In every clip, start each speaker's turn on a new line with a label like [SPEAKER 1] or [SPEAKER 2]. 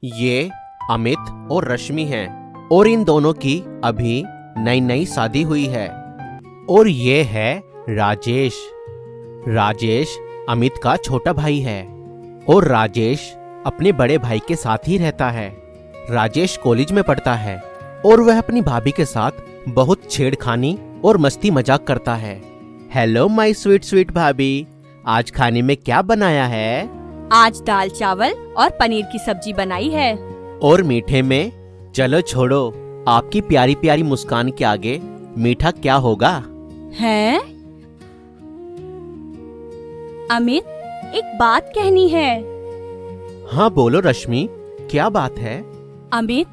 [SPEAKER 1] ये अमित और रश्मि हैं और इन दोनों की अभी नई नई शादी हुई है। और ये है राजेश। राजेश अमित का छोटा भाई है और राजेश अपने बड़े भाई के साथ ही रहता है। राजेश कॉलेज में पढ़ता है और वह अपनी भाभी के साथ बहुत छेड़खानी और मस्ती मजाक करता है। हेलो माय स्वीट स्वीट भाभी, आज खाने में क्या बनाया है?
[SPEAKER 2] आज दाल चावल और पनीर की सब्जी बनाई है।
[SPEAKER 1] और मीठे में? चलो छोड़ो, आपकी प्यारी प्यारी मुस्कान के आगे मीठा क्या होगा?
[SPEAKER 2] हैं? अमित, एक बात कहनी है।
[SPEAKER 1] हाँ बोलो रश्मि, क्या बात है?
[SPEAKER 2] अमित,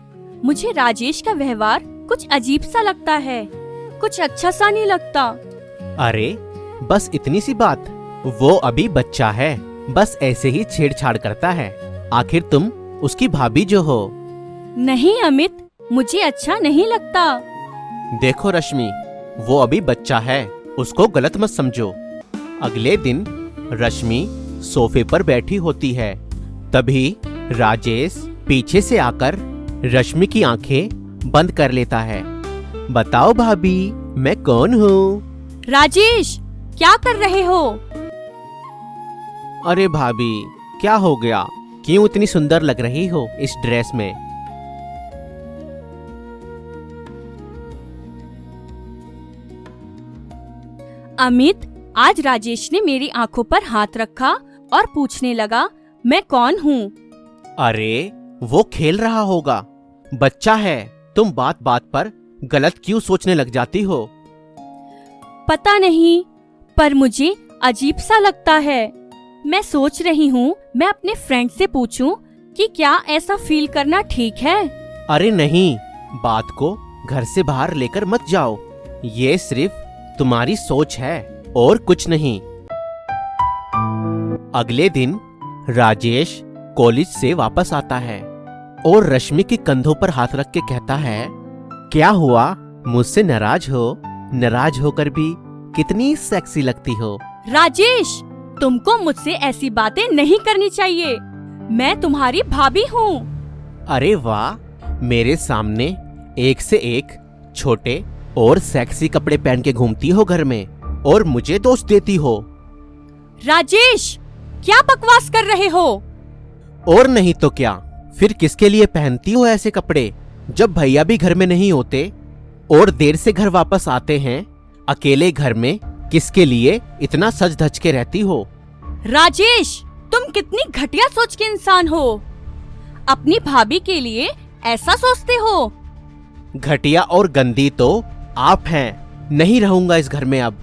[SPEAKER 2] मुझे राजेश का व्यवहार कुछ अजीब सा लगता है, कुछ अच्छा सा नहीं लगता।
[SPEAKER 1] अरे बस इतनी सी बात? वो अभी बच्चा है, बस ऐसे ही छेड़छाड़ करता है। आखिर तुम उसकी भाभी जो हो।
[SPEAKER 2] नहीं अमित, मुझे अच्छा नहीं लगता।
[SPEAKER 1] देखो रश्मि, वो अभी बच्चा है, उसको गलत मत समझो। अगले दिन रश्मि सोफे पर बैठी होती है, तभी राजेश पीछे से आकर रश्मि की आंखें बंद कर लेता है। बताओ भाभी, मैं कौन हूँ?
[SPEAKER 2] राजेश, क्या कर रहे हो?
[SPEAKER 1] अरे भाभी, क्या हो गया? क्यों इतनी सुंदर लग रही हो इस ड्रेस में?
[SPEAKER 2] अमित, आज राजेश ने मेरी आंखों पर हाथ रखा और पूछने लगा मैं कौन हूँ।
[SPEAKER 1] अरे वो खेल रहा होगा, बच्चा है। तुम बात बात पर गलत क्यों सोचने लग जाती हो?
[SPEAKER 2] पता नहीं, पर मुझे अजीब सा लगता है। मैं सोच रही हूँ मैं अपने फ्रेंड से पूछूं कि क्या ऐसा फील करना ठीक है।
[SPEAKER 1] अरे नहीं, बात को घर से बाहर लेकर मत जाओ। ये सिर्फ तुम्हारी सोच है और कुछ नहीं। अगले दिन राजेश कॉलेज से वापस आता है और रश्मि के कंधों पर हाथ रख के कहता है, क्या हुआ, मुझसे नाराज हो? नाराज होकर भी कितनी सेक्सी लगती हो।
[SPEAKER 2] राजेश, तुमको मुझसे ऐसी बातें नहीं करनी चाहिए। मैं तुम्हारी भाभी हूँ।
[SPEAKER 1] अरे वाह, मेरे सामने एक से एक छोटे और सेक्सी कपड़े पहन के घूमती हो घर में और मुझे दोष देती हो।
[SPEAKER 2] राजेश, क्या बकवास कर रहे हो?
[SPEAKER 1] और नहीं तो क्या, फिर किसके लिए पहनती हो ऐसे कपड़े जब भैया भी घर में नहीं होते और देर से घर वापस आते हैं? अकेले घर में किसके लिए इतना सज धज के रहती हो?
[SPEAKER 2] राजेश, तुम कितनी घटिया सोच के इंसान हो। अपनी भाभी के लिए ऐसा सोचते हो?
[SPEAKER 1] घटिया और गंदी तो आप हैं। नहीं रहूंगा इस घर में अब।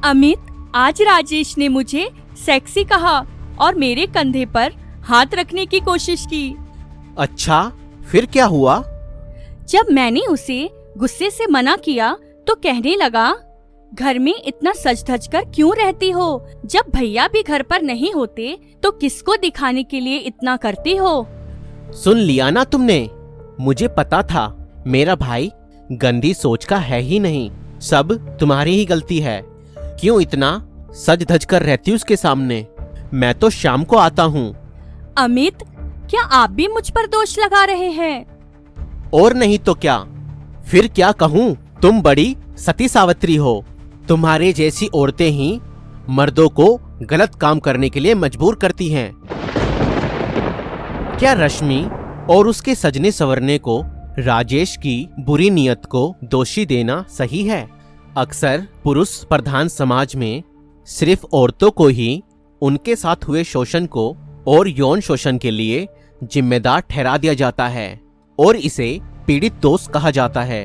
[SPEAKER 2] अमित, आज राजेश ने मुझे सेक्सी कहा और मेरे कंधे पर हाथ रखने की कोशिश की।
[SPEAKER 1] अच्छा, फिर क्या हुआ?
[SPEAKER 2] जब मैंने उसे गुस्से से मना किया तो कहने लगा, घर में इतना सज धज कर क्यों रहती हो? जब भैया भी घर पर नहीं होते तो किसको दिखाने के लिए इतना करती हो?
[SPEAKER 1] सुन लिया ना तुमने? मुझे पता था मेरा भाई गंदी सोच का है ही नहीं, सब तुम्हारी ही गलती है। क्यों इतना सज धज कर रहती उसके सामने? मैं तो शाम को आता हूँ।
[SPEAKER 2] अमित, क्या आप भी मुझ पर दोष लगा रहे हैं?
[SPEAKER 1] और नहीं तो क्या, फिर क्या कहूँ? तुम बड़ी सती सावित्री हो। तुम्हारे जैसी औरतें ही मर्दों को गलत काम करने के लिए मजबूर करती हैं। क्या रश्मि और उसके सजने संवरने को राजेश की बुरी नीयत को दोषी देना सही है? अक्सर पुरुष प्रधान समाज में सिर्फ औरतों को ही उनके साथ हुए शोषण को और यौन शोषण के लिए जिम्मेदार ठहरा दिया जाता है और इसे पीड़ित दोष कहा जाता है।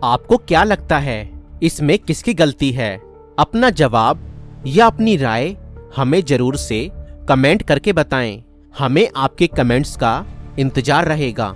[SPEAKER 1] आपको क्या लगता है, इसमें किसकी गलती है? अपना जवाब या अपनी राय हमें जरूर से कमेंट करके बताएं। हमें आपके कमेंट्स का इंतजार रहेगा।